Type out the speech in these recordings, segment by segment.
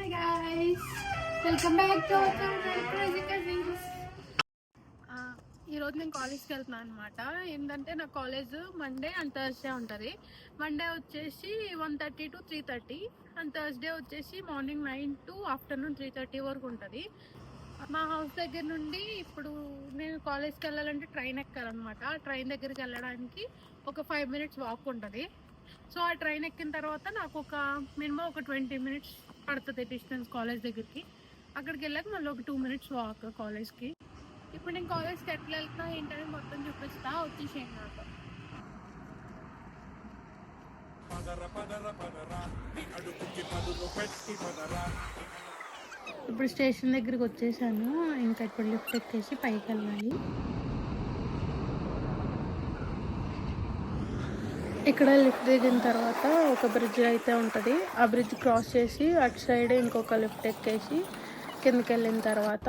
Hi guys, welcome back to our channel Crazy Cousins. ఈరోజు నేను కాలేజ్కి వెళ్తున్నాను అనమాట. ఏంటంటే నా కాలేజ్ మండే అండ్ థర్స్డే ఉంటుంది. మండే వచ్చేసి 1:30 to 3:30 అండ్ థర్స్డే వచ్చేసి మార్నింగ్ 9 to ఆఫ్టర్నూన్ 3:30 వరకు ఉంటుంది. మా హౌస్ దగ్గర నుండి ఇప్పుడు నేను కాలేజ్కి వెళ్ళాలంటే ట్రైన్ ఎక్కాలన్నమాట. ట్రైన్ దగ్గరికి వెళ్ళడానికి ఒక 5 minutes వాక్ ఉంటుంది. సో ఆ ట్రైన్ ఎక్కిన తర్వాత నాకు మినిమం ఒక 20 minutes పడుతుంది డిస్టెన్స్ కాలేజ్ దగ్గరికి. అక్కడికి వెళ్ళాక మళ్ళీ ఒక 2 minutes వాక్ కాలేజ్కి. ఇప్పుడు నేను కాలేజ్కి ఎట్లా వెళ్తున్నా ఏంటనేది మొత్తం చూపిస్తా, వచ్చేసేయండి నాతో. ఇప్పుడు స్టేషన్ దగ్గరికి వచ్చేసాను. ఇంకా ఇప్పుడు లిఫ్ట్ ఎక్కేసి పైకి వెళ్ళాలి. ఇక్కడ లిఫ్ట్ దిగిన తర్వాత ఒక బ్రిడ్జ్ అయితే ఉంటుంది. ఆ బ్రిడ్జ్ క్రాస్ చేసి అటు సైడ్ ఇంకొక లిఫ్ట్ ఎక్కేసి కిందకి వెళ్ళిన తర్వాత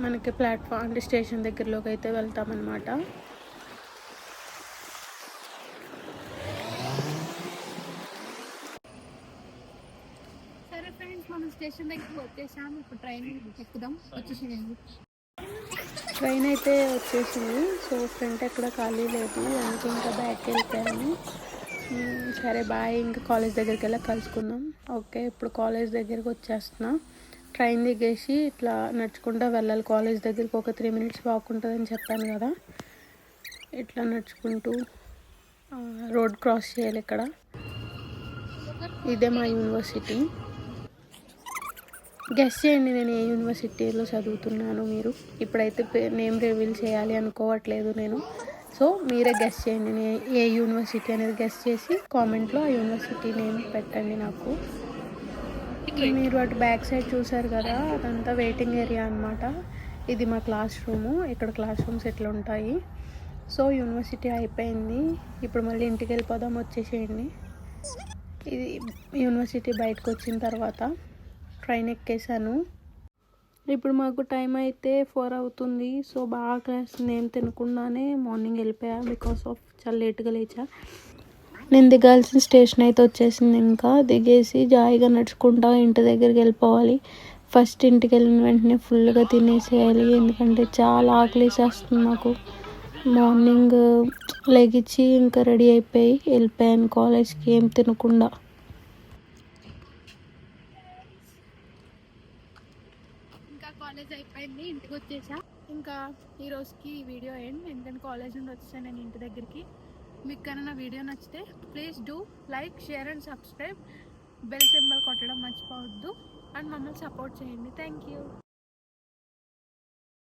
మనకి ప్లాట్ఫామ్ అంటే స్టేషన్ దగ్గరలోకి అయితే వెళ్తామన్నమాట. సరే ఫ్రెండ్స్, మనం స్టేషన్ దగ్గరికి వచ్చేసాం. ఇప్పుడు ట్రైన్ ఎక్కుదాం, వచ్చేసేయండి. ట్రైన్ అయితే వచ్చేసింది. సో ఫ్రంట్ ఎక్కడ ఖాళీ లేదు, అందుకే ఇంకా బ్యాక్కి వెళ్ళిపోయాను. సరే బాయ్, ఇంకా కాలేజ్ దగ్గరికి వెళ్ళి కలుసుకుందాం. ఓకే, ఇప్పుడు కాలేజ్ దగ్గరికి వచ్చేస్తున్నా. ట్రైన్ దిగేసి ఇట్లా నడుచుకుంటూ వెళ్ళాలి కాలేజ్ దగ్గరికి. ఒక 3 minutes వాక్ ఉంటుందని చెప్పాను కదా. ఇట్లా నడుచుకుంటూ రోడ్ క్రాస్ చేయాలి. ఇక్కడ ఇదే మా యూనివర్సిటీ. గెస్ చేయండి నేను ఏ యూనివర్సిటీలో చదువుతున్నాను. మీరు ఇప్పుడైతే నేమ్ రివీల్ చేయాలి అనుకోవట్లేదు నేను. సో మీరే గెస్ చేయండి నేను ఏ యూనివర్సిటీ అనేది గెస్ చేసి కామెంట్లో ఆ యూనివర్సిటీ నేమ్ పెట్టండి నాకు. మీరు అటు బ్యాక్ సైడ్ చూసారు కదా, అదంతా వెయిటింగ్ ఏరియా అనమాట. ఇది మా క్లాస్ రూము. ఇక్కడ క్లాస్ రూమ్స్ ఎట్లా ఉంటాయి. సో యూనివర్సిటీ అయిపోయింది. ఇప్పుడు మళ్ళీ ఇంటికి వెళ్ళిపోదాం, వచ్చేసేయండి. ఇది యూనివర్సిటీ బయటకు వచ్చిన తర్వాత ట్రైన్ ఎక్కేసాను. ఇప్పుడు మాకు టైం అయితే 4 అవుతుంది. సో బాగా క్లాస్తుంది. ఏం తినకుండానే మార్నింగ్ వెళ్ళిపోయా, బికాస్ ఆఫ్ చాలా లేట్గా లేచా. నేను దిగాల్సిన స్టేషన్ అయితే వచ్చేసింది. ఇంకా దిగేసి జాయిగా నడుచుకుంటా ఇంటి దగ్గరికి వెళ్ళిపోవాలి. ఫస్ట్ ఇంటికి వెళ్ళిన వెంటనే ఫుల్గా తినేసేయాలి, ఎందుకంటే చాలా ఆకలేసేస్తుంది నాకు. మార్నింగ్ లెగిచ్చి ఇంకా రెడీ అయిపోయి వెళ్ళిపోయాను కాలేజ్కి ఏం తినకుండా. కాలేజ్ అయిపోయింది, ఇంటికి వచ్చేసా. ఇంకా ఈరోజుకి వీడియో ఏంటంటే కాలేజ్ నుండి వచ్చేసాను నేను ఇంటి దగ్గరికి. మీకు కన్నా నా వీడియో నచ్చితే please do like, share and subscribe. Bell symbol కొట్టడం మర్చిపోవద్దు అండ్ మమ్మల్ని సపోర్ట్ చేయండి. Thank you.